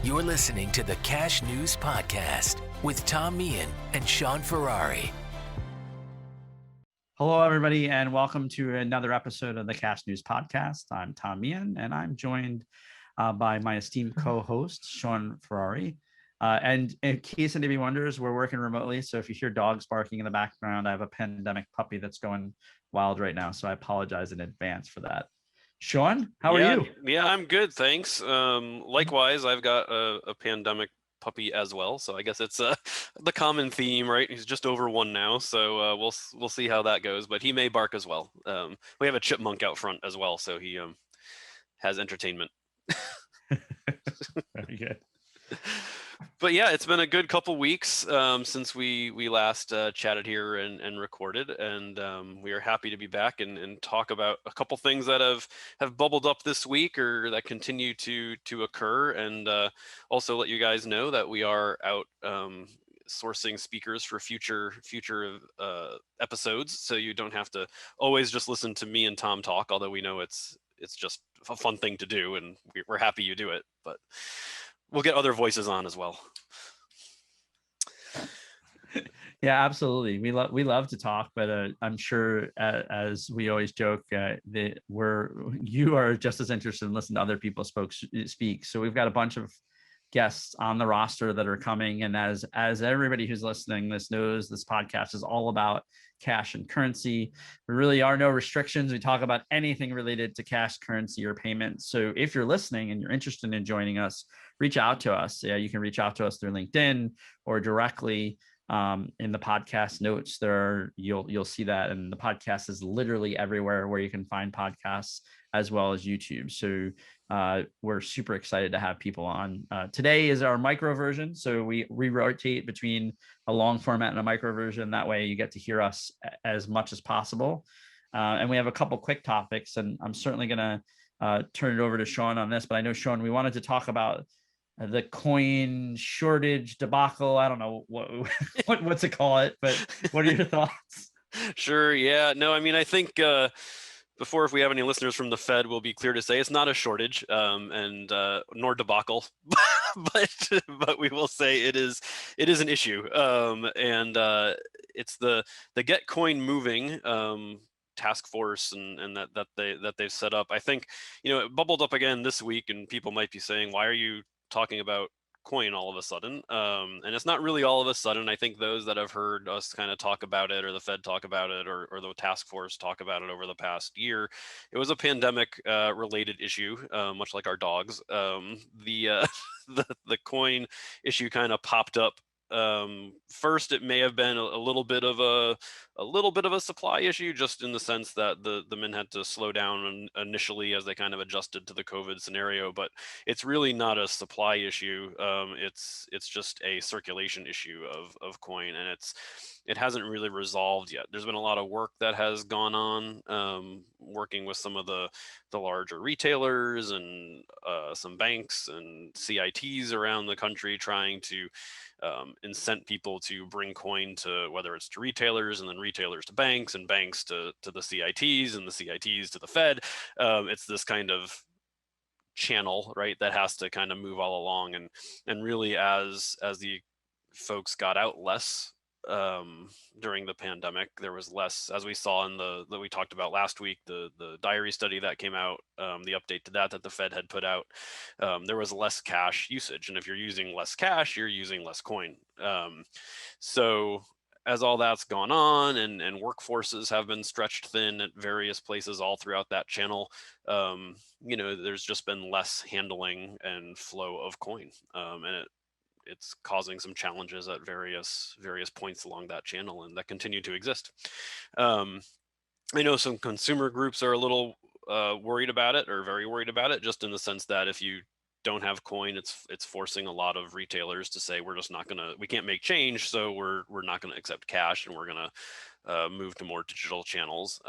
You're listening to the Cash News Podcast with Tom Meehan and Shaun Ferrari. Hello, everybody, and welcome to another episode of the Cash News Podcast. I'm Tom Meehan, and I'm joined by my esteemed co-host, Shaun Ferrari. And in case anybody wonders, we're working remotely, so if you hear dogs barking in the background, I have a pandemic puppy that's going wild right now, so I apologize in advance for that. Shaun, how are you? Yeah, I'm good, thanks. Likewise, I've got a pandemic puppy as well, so I guess it's the common theme, right? He's just over one now, so we'll see how that goes. But he may bark as well. We have a chipmunk out front as well, so he has entertainment. Very good. But yeah, it's been a good couple weeks since we last chatted here and recorded, and we are happy to be back and talk about a couple things that have bubbled up this week or that continue to occur, and also let you guys know that we are out sourcing speakers for future episodes, so you don't have to always just listen to me and Tom talk, although we know it's just a fun thing to do, and we're happy you do it, but we'll get other voices on as well. Yeah, absolutely. We love to talk, but I'm sure, as we always joke, you are just as interested in listening to other people speak. So we've got a bunch of guests on the roster that are coming, and as everybody who's listening this knows, this podcast is all about cash and currency. There really are no restrictions. We talk about anything related to cash, currency, or payments. So if you're listening and you're interested in joining us, reach out to us. Yeah, you can reach out to us through LinkedIn or directly in the podcast notes. You'll see that, and the podcast is literally everywhere where you can find podcasts, as well as YouTube. So we're super excited to have people on. Today is our micro version, so we rotate between a long format and a micro version. That way you get to hear us as much as possible. And we have a couple quick topics, and I'm certainly going to turn it over to Shaun on this, but I know, Shaun, we wanted to talk about the coin shortage debacle. I don't know what to call it, but what are your thoughts? Sure. Yeah. No, I mean, I think before, if we have any listeners from the Fed, we'll be clear to say it's not a shortage, and nor debacle, but we will say it is an issue, and it's the Get Coin Moving task force and that they've set up. I think it bubbled up again this week, and people might be saying, why are you talking about coin all of a sudden? And it's not really all of a sudden. I think those that have heard us kind of talk about it, or the Fed talk about it, or the task force talk about it over the past year, it was a pandemic related issue, much like our dogs. The coin issue kind of popped up. First, it may have been a little bit of a supply issue, just in the sense that the Mint had to slow down initially as they kind of adjusted to the COVID scenario. But it's really not a supply issue. It's just a circulation issue of coin, and it hasn't really resolved yet. There's been a lot of work that has gone on, working with some of the larger retailers and some banks and CITs around the country, trying to incent people to bring coin to, whether it's to retailers and then retailers to banks and banks to the CITs and the CITs to the Fed. It's this kind of channel, right, that has to kind of move all along, and really as the folks got out less during the pandemic, there was less, as we saw in that we talked about last week, the diary study that came out, the update to that the Fed had put out. There was less cash usage, and if you're using less cash, you're using less coin. So as all that's gone on, and workforces have been stretched thin at various places all throughout that channel, there's just been less handling and flow of coin, and it's causing some challenges at various points along that channel, and that continue to exist. I know some consumer groups are a little worried about it, or very worried about it, just in the sense that if you don't have coin, it's forcing a lot of retailers to say, we can't make change, so we're not gonna accept cash, and we're gonna move to more digital channels.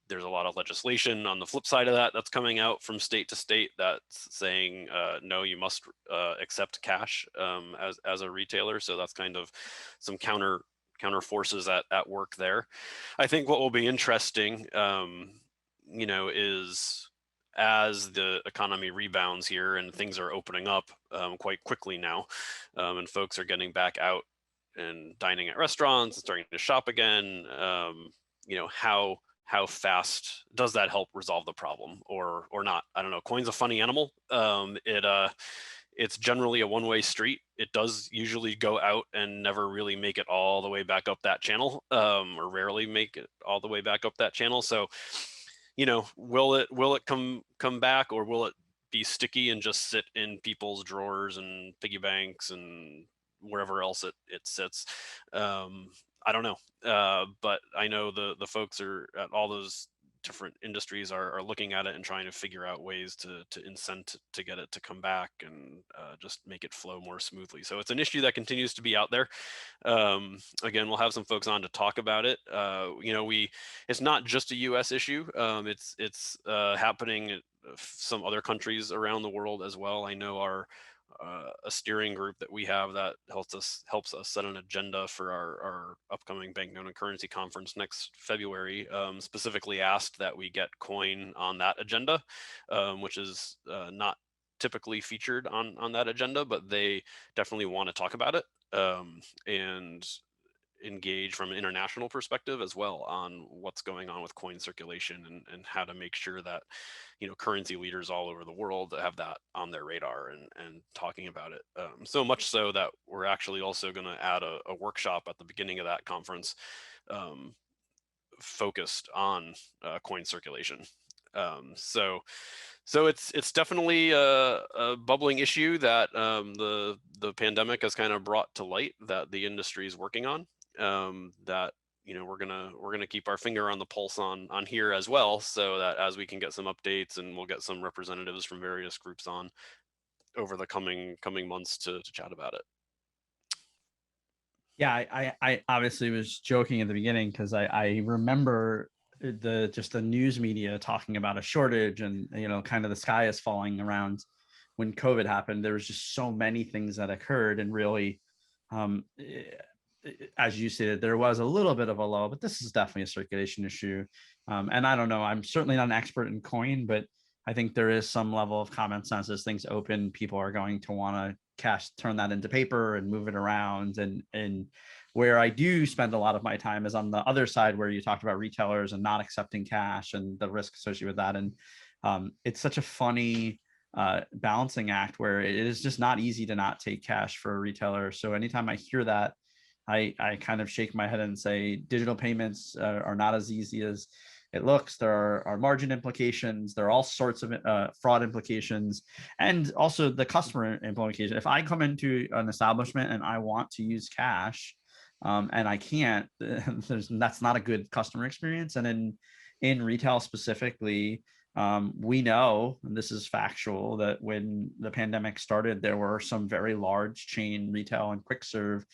There's a lot of legislation on the flip side of that that's coming out from state to state that's saying, no, you must accept cash as a retailer. So that's kind of some counter forces at work there. I think what will be interesting, is as the economy rebounds here and things are opening up quite quickly now, and folks are getting back out and dining at restaurants and starting to shop again, how fast does that help resolve the problem or not? I don't know. Coin's a funny animal. It's generally a one-way street. It does usually go out and never really make it all the way back up that channel, or rarely make it all the way back up that channel. So, will it come back, or will it be sticky and just sit in people's drawers and piggy banks and wherever else it sits? I don't know, but I know the folks are at all those different industries are looking at it and trying to figure out ways to incent to get it to come back and just make it flow more smoothly. So it's an issue that continues to be out there. Again, we'll have some folks on to talk about it. It's not just a U.S. issue. It's happening in some other countries around the world as well. I know a steering group that we have that helps us set an agenda for our upcoming banknote and currency conference next February. Specifically asked that we get coin on that agenda, which is not typically featured on that agenda, but they definitely want to talk about it, and engage from an international perspective as well on what's going on with coin circulation and how to make sure that currency leaders all over the world have that on their radar and talking about it, so much so that we're actually also going to add a workshop at the beginning of that conference, um, focused on coin circulation. So it's definitely a bubbling issue that the pandemic has kind of brought to light that the industry is working on. That we're gonna keep our finger on the pulse on here as well, so that as we can get some updates, and we'll get some representatives from various groups on over the coming months to chat about it. Yeah, I obviously was joking at the beginning because I remember the news media talking about a shortage, and kind of the sky is falling around when COVID happened. There was just so many things that occurred, and really, um, as you stated, there was a little bit of a lull, but this is definitely a circulation issue. And I don't know, I'm certainly not an expert in coin, but I think there is some level of common sense. As things open, people are going to want to turn that into paper and move it around. And where I do spend a lot of my time is on the other side, where you talked about retailers and not accepting cash and the risk associated with that. And it's such a funny balancing act where it is just not easy to not take cash for a retailer. So anytime I hear that, I kind of shake my head and say digital payments are not as easy as it looks. There are margin implications. There are all sorts of fraud implications, and also the customer implication. If I come into an establishment and I want to use cash, and I can't, that's not a good customer experience. And in retail specifically, we know, and this is factual, that when the pandemic started, there were some very large chain retail and quick serve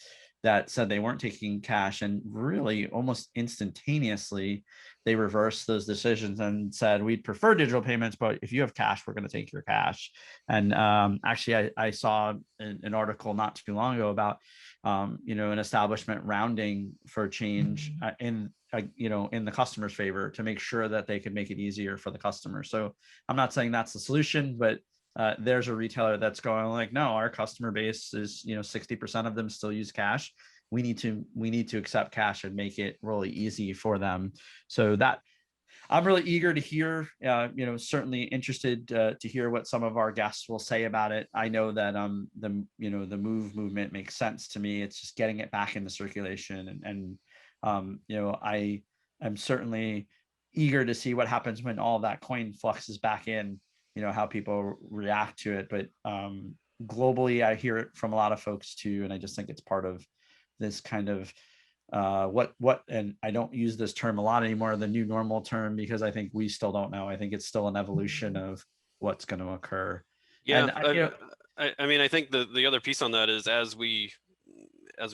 that said they weren't taking cash, and really almost instantaneously they reversed those decisions and said, we'd prefer digital payments, but if you have cash, we're going to take your cash. And actually, I saw an article not too long ago about an establishment rounding for change in the customer's favor to make sure that they could make it easier for the customer. So I'm not saying that's the solution, but there's a retailer that's going like, no, our customer base is 60% of them still use cash. We need to accept cash and make it really easy for them. So that I'm really eager to hear, certainly interested to hear what some of our guests will say about it. I know that the movement makes sense to me. It's just getting it back into circulation, and I am certainly eager to see what happens when all that coin fluxes back in, how people react to it. But globally, I hear it from a lot of folks too, and I just think it's part of this kind of and I don't use this term a lot anymore, the new normal term, because I think we still don't know. I think it's still an evolution of what's going to occur. Yeah, And I mean, I think the other piece on that is as we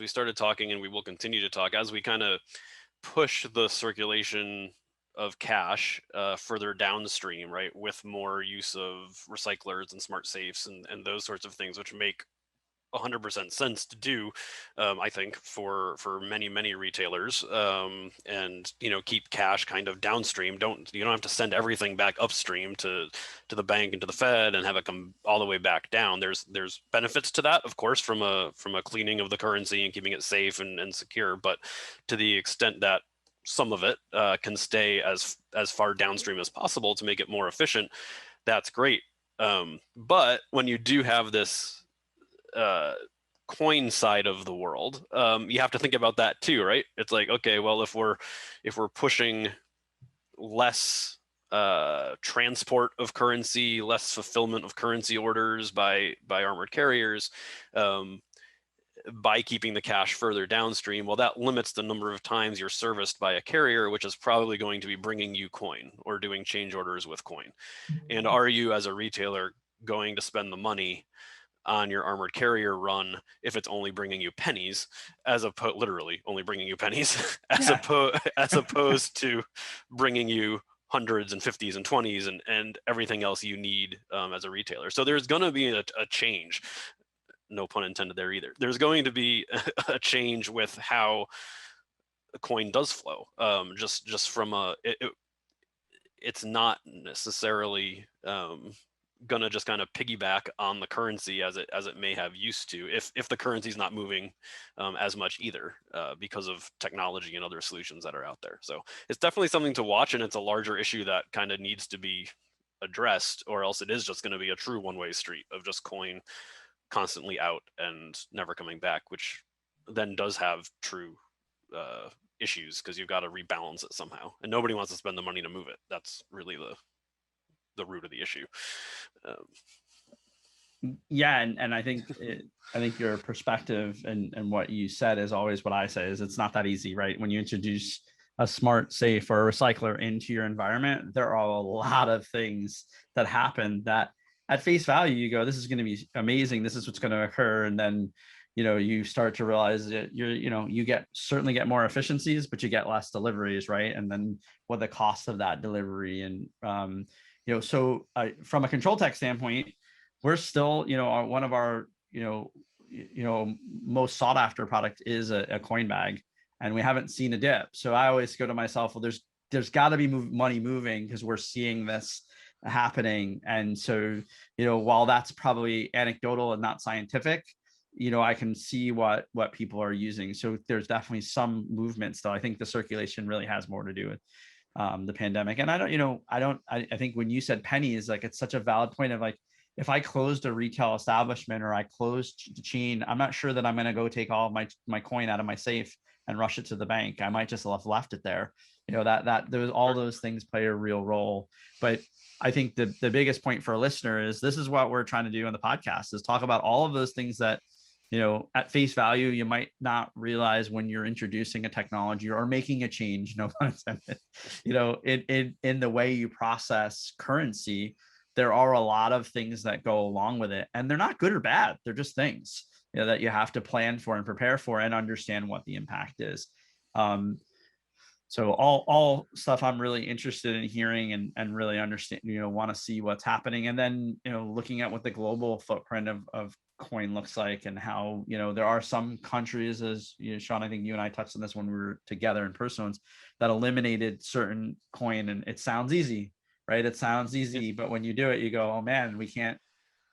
started talking, and we will continue to talk, as we kind of push the circulation of cash further downstream, right, with more use of recyclers and smart safes and those sorts of things, which make 100% sense to do, I think, for many retailers, and keep cash kind of downstream. You don't have to send everything back upstream to the bank and to the Fed and have it come all the way back down. There's benefits to that, of course, from a cleaning of the currency and keeping it safe and secure, but to the extent that some of it can stay as far downstream as possible to make it more efficient, that's great. But when you do have this coin side of the world, you have to think about that too, right? It's like, okay, well, if we're pushing less transport of currency, less fulfillment of currency orders by armored carriers, by keeping the cash further downstream, well, that limits the number of times you're serviced by a carrier, which is probably going to be bringing you coin or doing change orders with coin. And are you, as a retailer, going to spend the money on your armored carrier run if it's only bringing you pennies, literally only bringing you pennies, as opposed to bringing you hundreds and 50s and 20s and everything else you need as a retailer? So there's going to be a change. No pun intended there either. There's going to be a change with how a coin does flow. Just from it's not necessarily gonna just kind of piggyback on the currency as it may have used to, if the currency's not moving as much either, because of technology and other solutions that are out there. So it's definitely something to watch, and it's a larger issue that kind of needs to be addressed, or else it is just going to be a true one-way street of just coin constantly out and never coming back, which then does have true issues, because you've got to rebalance it somehow, and nobody wants to spend the money to move it. That's really the root of the issue. Yeah, and I think your perspective and what you said is always what I say, is it's not that easy, right? When you introduce a smart safe or a recycler into your environment, there are a lot of things that happen that at face value you go, this is going to be amazing, this is what's going to occur, and then you start to realize that you certainly get more efficiencies, but you get less deliveries, right? And then what the cost of that delivery, and so from a control tech standpoint, we're still, one of our, most sought after product is a coin bag, and we haven't seen a dip. So I always go to myself, well, there's got to be money moving, because we're seeing this happening. And so, while that's probably anecdotal and not scientific, I can see what people are using. So there's definitely some movement still. I think the circulation really has more to do with the pandemic. And I think when you said pennies, like, it's such a valid point of, like, if I closed a retail establishment or I closed the chain, I'm not sure that I'm going to go take all of my coin out of my safe and rush it to the bank. I might just have left it there. That there's all those things play a real role. But I think the biggest point for a listener is, this is what we're trying to do on the podcast, is talk about all of those things that, at face value, you might not realize when you're introducing a technology or making a change, no pun intended, in the way you process currency. There are a lot of things that go along with it, and they're not good or bad. They're just things, that you have to plan for and prepare for and understand what the impact is. So all stuff I'm really interested in hearing and really understand, want to see what's happening. And then, looking at what the global footprint of coin looks like, and how, there are some countries, as Shaun, I think you and I touched on this when we were together in person, that eliminated certain coin. And it sounds easy, right? It sounds easy, but when you do it, you go, oh man,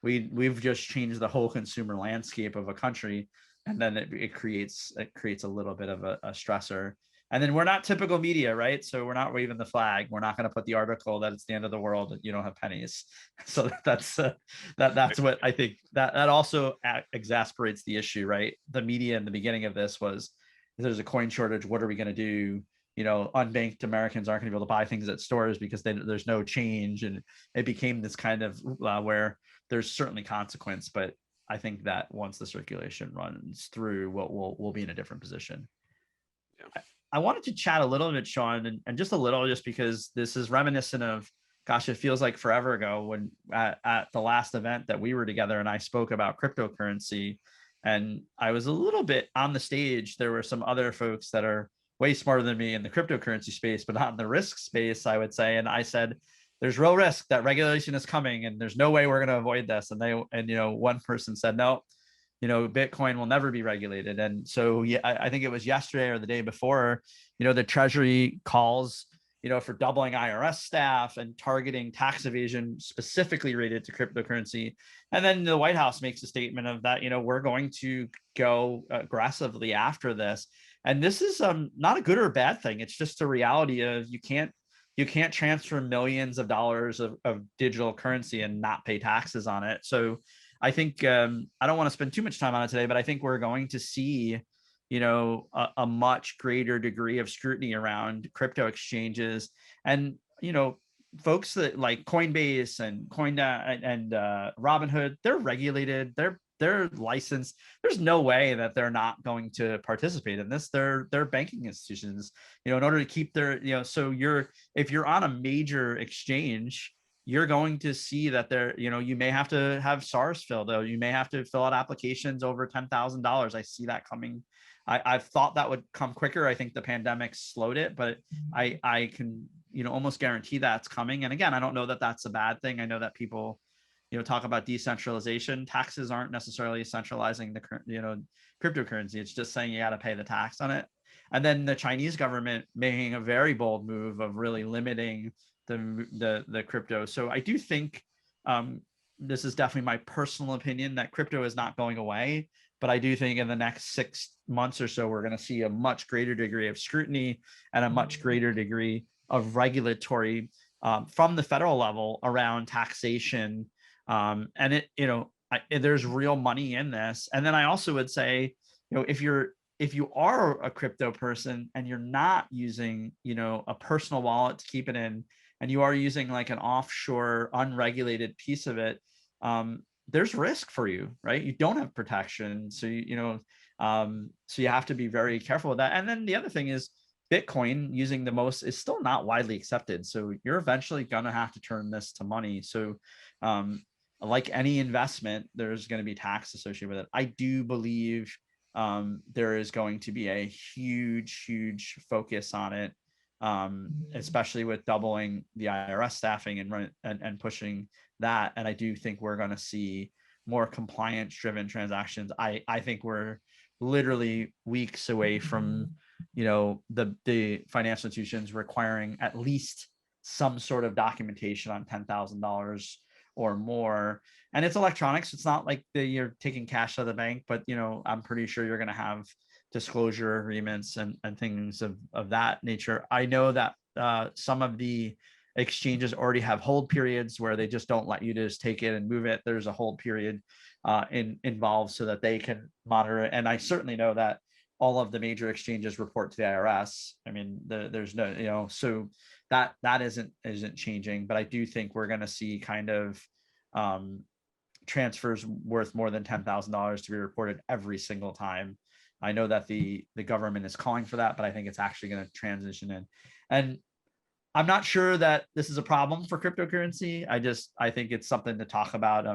we've just changed the whole consumer landscape of a country. And then it creates a little bit of a stressor. And then we're not typical media, right? So we're not waving the flag. We're not going to put the article that it's the end of the world that you don't have pennies. So that's what I think that also exasperates the issue, right? The media in the beginning of this was, if there's a coin shortage, what are we going to do? Unbanked Americans aren't going to be able to buy things at stores because there's no change. And it became this kind of where there's certainly consequence, but I think that once the circulation runs through, we'll be in a different position. Yeah. I wanted to chat a little bit, Shaun, and just a little, just because this is reminiscent of, gosh, it feels like forever ago, when at the last event that we were together and I spoke about cryptocurrency, and I was a little bit on the stage. There were some other folks that are way smarter than me in the cryptocurrency space, but not in the risk space, I would say. And I said, there's real risk that regulation is coming and there's no way we're going to avoid this. And one person said, no, Bitcoin will never be regulated. And so, yeah, I think it was yesterday or the day before, the Treasury calls, for doubling IRS staff and targeting tax evasion specifically related to cryptocurrency. And then the White House makes a statement of that, we're going to go aggressively after this. And this is not a good or bad thing. It's just a reality of you can't transfer millions of dollars of digital currency and not pay taxes on it. So I think I don't want to spend too much time on it today, but I think we're going to see, a much greater degree of scrutiny around crypto exchanges. And, folks that like Coinbase and Robinhood, they're regulated, they're licensed. There's no way that they're not going to participate in this. They're banking institutions, in order to keep their, so if you're on a major exchange, you're going to see that you may have to have SARS filled out. You may have to fill out applications over $10,000. I see that coming. I've thought that would come quicker. I think the pandemic slowed it, but I can, almost guarantee that's coming. And again, I don't know that that's a bad thing. I know that people, talk about decentralization. Taxes aren't necessarily centralizing the cryptocurrency. It's just saying you got to pay the tax on it. And then the Chinese government making a very bold move of really limiting the crypto. So I do think this is definitely my personal opinion that crypto is not going away, but I do think in the next 6 months or so, we're going to see a much greater degree of scrutiny and a much greater degree of regulatory from the federal level around taxation. And there's real money in this. And then I also would say, if you are a crypto person and you're not using, a personal wallet to keep it in, and you are using like an offshore unregulated piece of it, there's risk for you, right? You don't have protection. So, so you have to be very careful with that. And then the other thing is Bitcoin using the most is still not widely accepted. So you're eventually going to have to turn this to money. So like any investment, there's going to be tax associated with it. I do believe there is going to be a huge focus on it, especially with doubling the IRS staffing and pushing that. And I do think we're going to see more compliance driven transactions. I think we're literally weeks away from, the financial institutions requiring at least some sort of documentation on $10,000 or more. And it's electronics. So it's not like you're taking cash out of the bank, but I'm pretty sure you're going to have disclosure agreements and things of that nature. I know that some of the exchanges already have hold periods where they just don't let you just take it and move it. There's a hold period involved so that they can monitor it. And I certainly know that all of the major exchanges report to the IRS. I mean, there's no, so that isn't changing, but I do think we're going to see kind of transfers worth more than $10,000 to be reported every single time. I know that the government is calling for that, but I think it's actually going to transition in. And I'm not sure that this is a problem for cryptocurrency. I think it's something to talk about.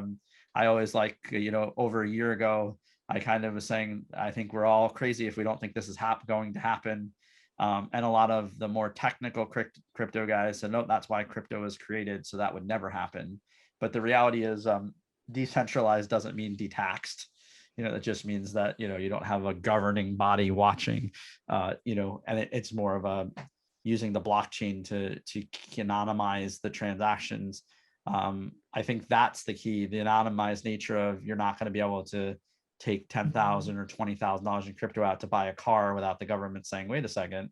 I always over a year ago, I kind of was saying, I think we're all crazy if we don't think this is going to happen. And a lot of the more technical crypto guys said, no, that's why crypto was created. So that would never happen. But the reality is decentralized doesn't mean detaxed. It just means that, you don't have a governing body watching, and it's more of a using the blockchain to anonymize the transactions. I think that's the key, the anonymized nature of you're not going to be able to take $10,000 or $20,000 in crypto out to buy a car without the government saying, wait a second,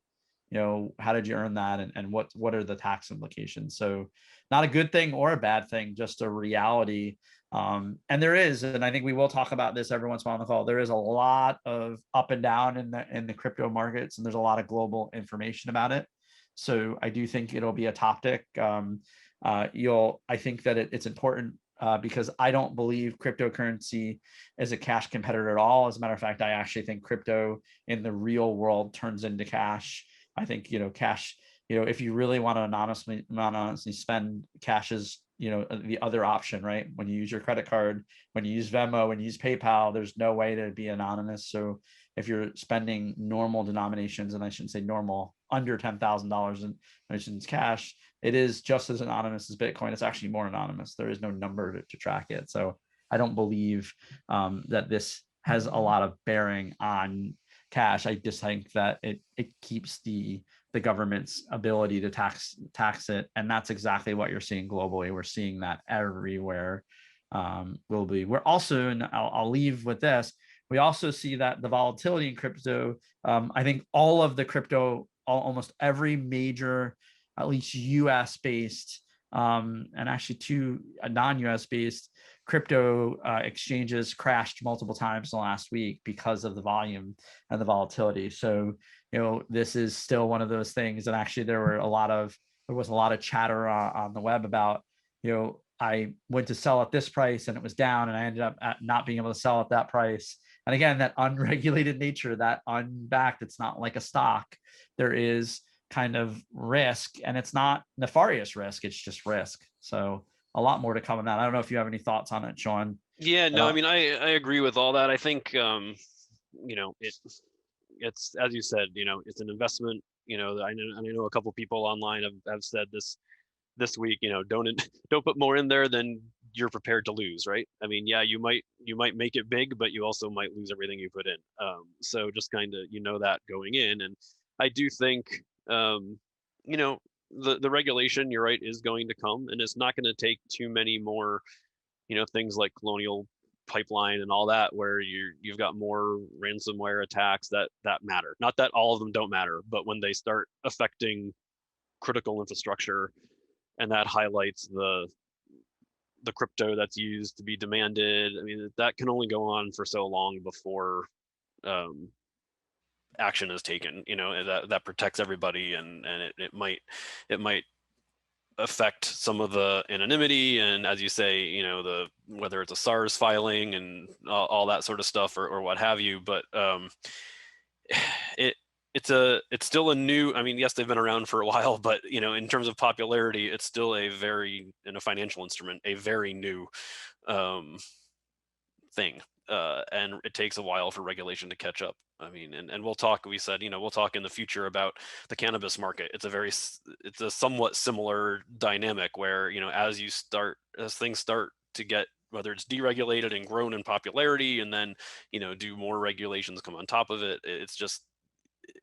how did you earn that? And what are the tax implications? So not a good thing or a bad thing, just a reality. And there is, and I think we will talk about this every once in a while on the call, there is a lot of up and down in the crypto markets, and there's a lot of global information about it. So I do think it'll be a topic. I think that it's important because I don't believe cryptocurrency is a cash competitor at all. As a matter of fact, I actually think crypto in the real world turns into cash. I think, cash, if you really want to anonymously spend, cash is, the other option, right? When you use your credit card, when you use Venmo, when you use PayPal, there's no way to be anonymous. So if you're spending normal denominations, and I shouldn't say normal, under $10,000 in denominations cash, it is just as anonymous as Bitcoin. It's actually more anonymous. There is no number to track it. So I don't believe that this has a lot of bearing on cash. I just think that it keeps the government's ability to tax it, and that's exactly what you're seeing globally. We're seeing that everywhere. We're also, and I'll leave with this, we also see that the volatility in crypto, I think all of the crypto, almost every major, at least US based, and actually two non-US based crypto exchanges crashed multiple times in the last week because of the volume and the volatility. So, this is still one of those things. And actually there was a lot of chatter on the web about, I went to sell at this price and it was down, and I ended up not being able to sell at that price. And again, that unregulated nature, that unbacked, it's not like a stock. There is kind of risk, and it's not nefarious risk, it's just risk. So a lot more to come on that. I don't know if you have any thoughts on it, Shaun. Yeah, no, I mean, I agree with all that. I think, it's, as you said, it's an investment. I know a couple people online have said this week, don't put more in there than you're prepared to lose, right? I mean, yeah, you might make it big, but you also might lose everything you put in. So just kind of, that going in. And I do think, the regulation, you're right, is going to come, and it's not going to take too many more, things like Colonial Pipeline and all that, where you've got more ransomware attacks that matter. Not that all of them don't matter, but when they start affecting critical infrastructure, and that highlights the crypto that's used to be demanded. I mean, that can only go on for so long before action is taken. That protects everybody, and it might affect some of the anonymity, and as you say, whether it's a SARS filing and all that sort of stuff, or what have you. But it's still a new, I mean, yes, they've been around for a while, but in terms of popularity, it's still in a financial instrument, a very new thing. And it takes a while for regulation to catch up. I mean, and we'll talk, we said, we'll talk in the future about the cannabis market. It's a somewhat similar dynamic where, as things start to get, whether it's deregulated and grown in popularity, and then, do more regulations come on top of it. It's just,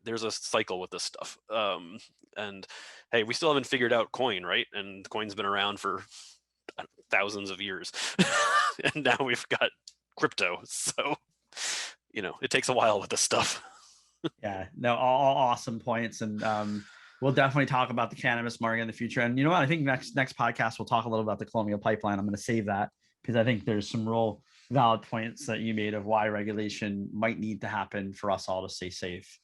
there's a cycle with this stuff. And hey, we still haven't figured out coin, right? And coin's been around for thousands of years. And now we've got crypto. So, it takes a while with this stuff. Yeah, no, all awesome points. And we'll definitely talk about the cannabis market in the future. And you know what? I think next podcast, we'll talk a little about the Colonial Pipeline. I'm going to save that because I think there's some real valid points that you made of why regulation might need to happen for us all to stay safe.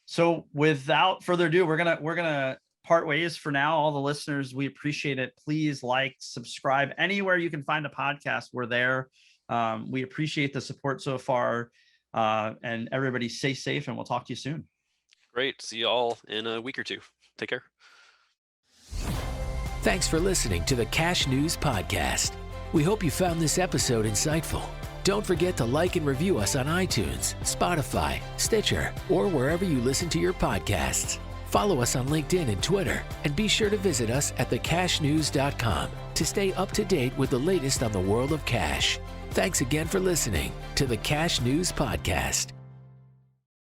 So without further ado, we're gonna part ways for now. All the listeners, we appreciate it. Please like, subscribe anywhere you can find a podcast. We're there. We appreciate the support so far, and everybody stay safe, and we'll talk to you soon. Great. See you all in a week or two. Take care. Thanks for listening to the Cash News Podcast. We hope you found this episode insightful. Don't forget to like and review us on iTunes, Spotify, Stitcher, or wherever you listen to your podcasts. Follow us on LinkedIn and Twitter, and be sure to visit us at thecashnews.com to stay up to date with the latest on the world of cash. Thanks again for listening to the Cash News Podcast.